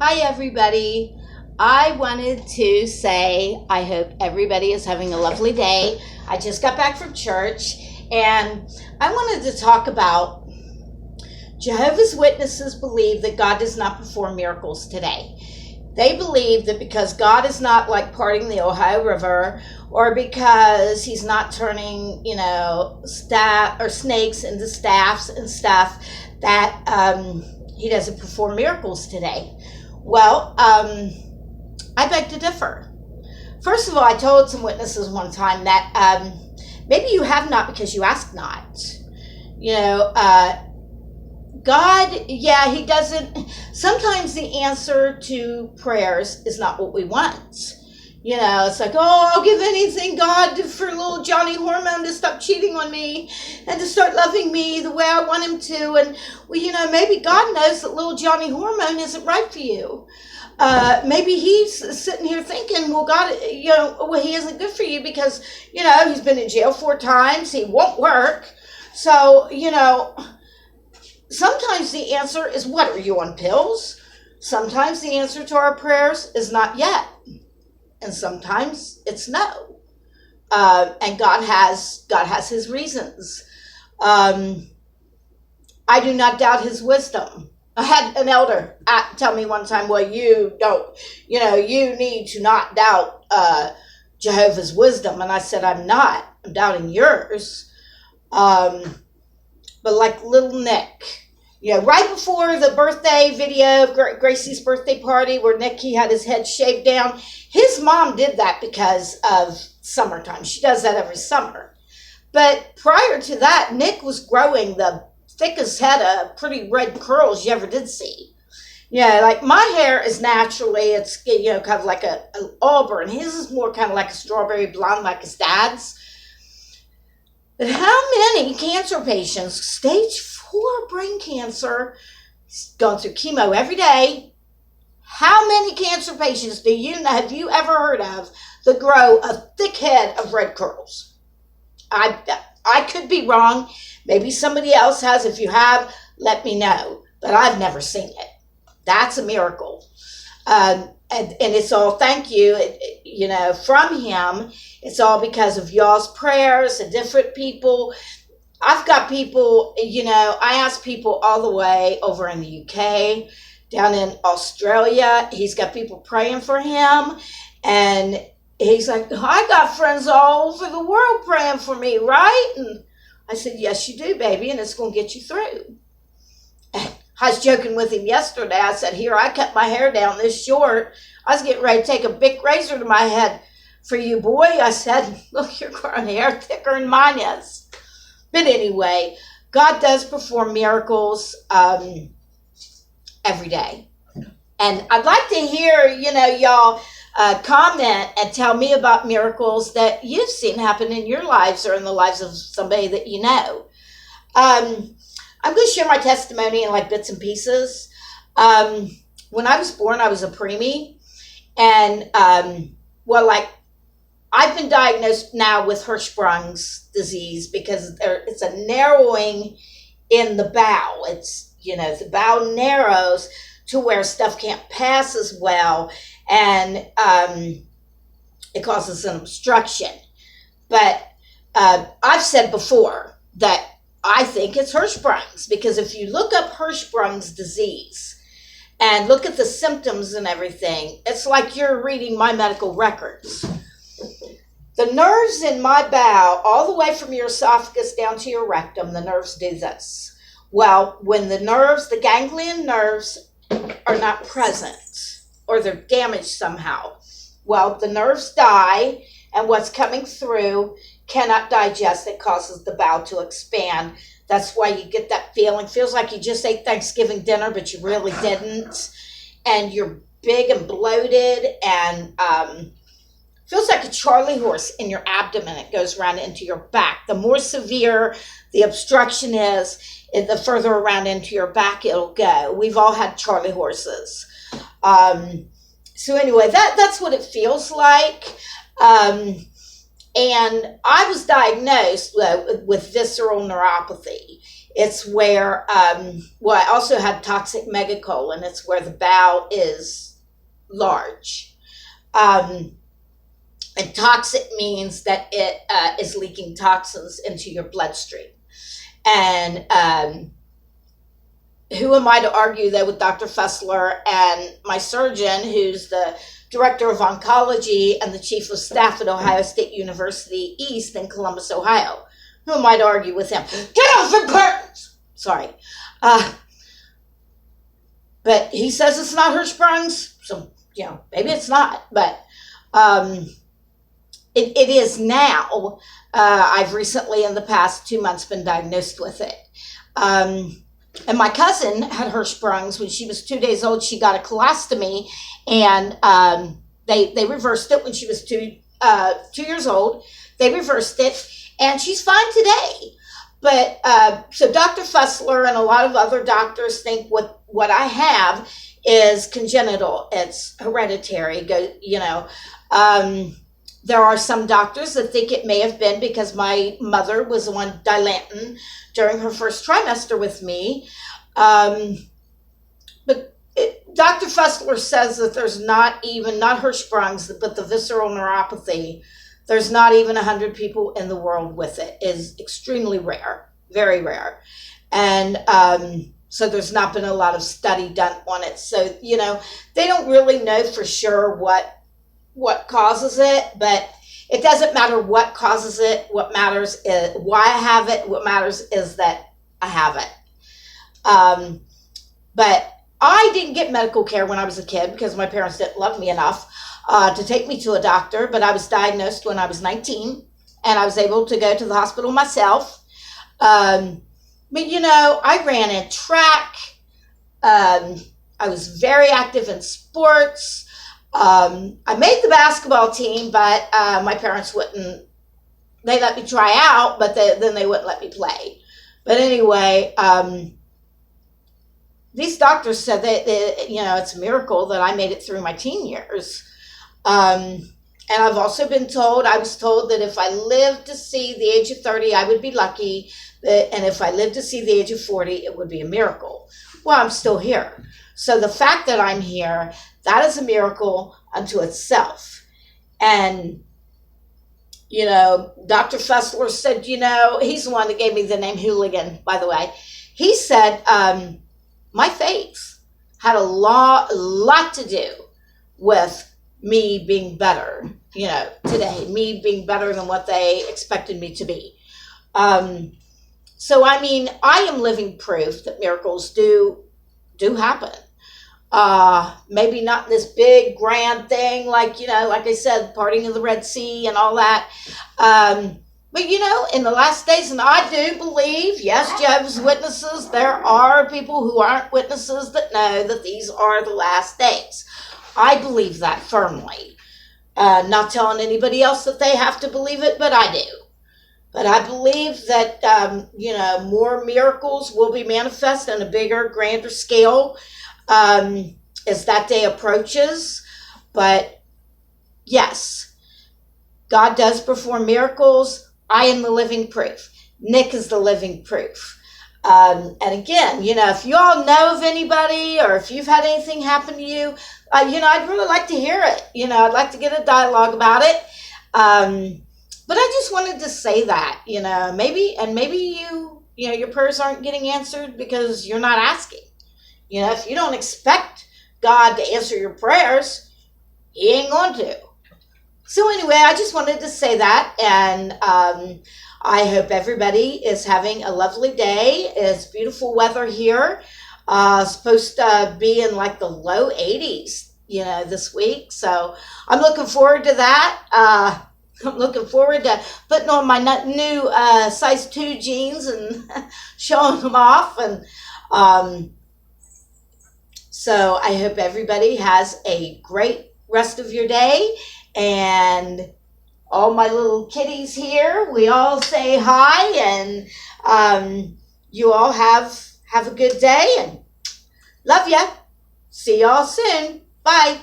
Hi, everybody. I wanted to say I hope everybody is having a lovely day. I just got back from church and I wanted to talk about Jehovah's Witnesses believe that God does not perform miracles today. They believe that because God is not like parting the Ohio River, or because he's not turning, staff or snakes into staffs and stuff, that he doesn't perform miracles today. Well, I beg to differ. First of all, I told some witnesses one time that maybe you have not because you ask not. God, yeah, he doesn't. Sometimes the answer to prayers is not what we want. It's like, oh, I'll give anything, God, for little Johnny Hormone to stop cheating on me and to start loving me the way I want him to. And, maybe God knows that little Johnny Hormone isn't right for you. Maybe he's sitting here thinking, well, God, he isn't good for you because, he's been in jail 4 times. He won't work. So, sometimes the answer is, what, are you on pills? Sometimes the answer to our prayers is not yet. And sometimes it's no. And God has his reasons. I do not doubt his wisdom. I had an elder tell me one time, well, you need to not doubt Jehovah's wisdom. And I said, I'm not. I'm doubting yours. But like little Nick, right before the birthday video of Gracie's birthday party where Nicky had his head shaved down, his mom did that because of summertime. She does that every summer. But prior to that, Nick was growing the thickest head of pretty red curls you ever did see. Like my hair is naturally, it's, kind of like an auburn. His is more kind of like a strawberry blonde like his dad's. But how many cancer patients, stage 4 brain cancer, going through chemo every day, how many cancer patients have you ever heard of that grow a thick head of red curls? I could be wrong. Maybe somebody else has. If you have, let me know. But I've never seen it. That's a miracle. And it's all thank you, from him. It's all because of y'all's prayers and different people. I've got people, I ask people all the way over in the UK, down in Australia. He's got people praying for him. And he's like, I got friends all over the world praying for me, right? And I said, yes, you do, baby, and it's going to get you through. And I was joking with him yesterday. I said, here, I cut my hair down this short. I was getting ready to take a big razor to my head for you, boy. I said, look, you're growing hair thicker than mine is. But anyway, God does perform miracles every day. And I'd like to hear, y'all comment and tell me about miracles that you've seen happen in your lives or in the lives of somebody that you know. I'm going to share my testimony in like bits and pieces. When I was born, I was a preemie. And, I've been diagnosed now with Hirschsprung's disease because it's a narrowing in the bowel. It's, the bowel narrows to where stuff can't pass as well. And it causes an obstruction. But I've said before that I think it's Hirschsprung's, because if you look up Hirschsprung's disease and look at the symptoms and everything, it's like you're reading my medical records. The nerves in my bowel, all the way from your esophagus down to your rectum, the nerves do this. Well, when the ganglion nerves are not present or they're damaged somehow, well, the nerves die, and what's coming through cannot digest. It causes the bowel to expand. That's why you get that feeling. Feels like you just ate Thanksgiving dinner, but you really didn't. And you're big and bloated, and feels like a Charlie horse in your abdomen. It goes around into your back. The more severe the obstruction is, the further around into your back it'll go. We've all had Charlie horses. So anyway, that's what it feels like. And I was diagnosed with visceral neuropathy. It's where, well, I also had toxic megacolon. It's where the bowel is large. And toxic means that it is leaking toxins into your bloodstream. And who am I to argue that with Dr. Fessler and my surgeon, who's the director of oncology and the chief of staff at Ohio State University East in Columbus, Ohio? Who am I to argue with him? Get off the curtains! Sorry. But he says it's not Hirschsprung's, so, maybe it's not, but it is now. I've recently, in the past 2 months, been diagnosed with it. And my cousin had Hirschsprung's when she was 2 days old. She got a colostomy, and they reversed it when she was 2 years old. They reversed it, and she's fine today. But so Dr. Fessler and a lot of other doctors think what I have is congenital. It's hereditary. There are some doctors that think it may have been because my mother was the one dilating during her first trimester with me. But Dr. Fessler says that there's not Hirschsprung's, but the visceral neuropathy. There's not even 100 people in the world with it. It is extremely rare, very rare. And so there's not been a lot of study done on it. So, they don't really know for sure what causes it, but it doesn't matter what causes it. What matters is why I have it. What matters is that I have it. But I didn't get medical care when I was a kid because my parents didn't love me enough to take me to a doctor, but I was diagnosed when I was 19, and I was able to go to the hospital myself. But, I ran in track. I was very active in sports. I made the basketball team, but my parents wouldn't. They let me try out, but then they wouldn't let me play. But anyway, these doctors said that it's a miracle that I made it through my teen years. And I was told that if I lived to see the age of 30, I would be lucky. And if I lived to see the age of 40, it would be a miracle. Well, I'm still here. So the fact that I'm here, that is a miracle unto itself. And, Dr. Fessler said, he's the one that gave me the name Hooligan, by the way. He said, my faith had a lot to do with me being better, today, me being better than what they expected me to be. So, I am living proof that miracles do happen. Maybe not this big grand thing, like I said, parting of the Red Sea and all that. But, in the last days, and I do believe, yes, Jehovah's Witnesses, there are people who aren't witnesses that know that these are the last days. I believe that firmly. Not telling anybody else that they have to believe it, but I do. But I believe that, more miracles will be manifest on a bigger, grander scale as that day approaches. But yes, God does perform miracles. I am the living proof. Nick is the living proof. And again, if you all know of anybody or if you've had anything happen to you, I'd really like to hear it. I'd like to get a dialogue about it. But I just wanted to say that, maybe your prayers aren't getting answered because you're not asking. If you don't expect God to answer your prayers, He ain't going to. So anyway, I just wanted to say that, and I hope everybody is having a lovely day. It's beautiful weather here. Supposed to be in like the low 80s, this week. So I'm looking forward to that. I'm looking forward to putting on my new size 2 jeans and showing them off. And so I hope everybody has a great rest of your day. And all my little kitties here, we all say hi, and you all have a good day, and love ya. See y'all soon. Bye.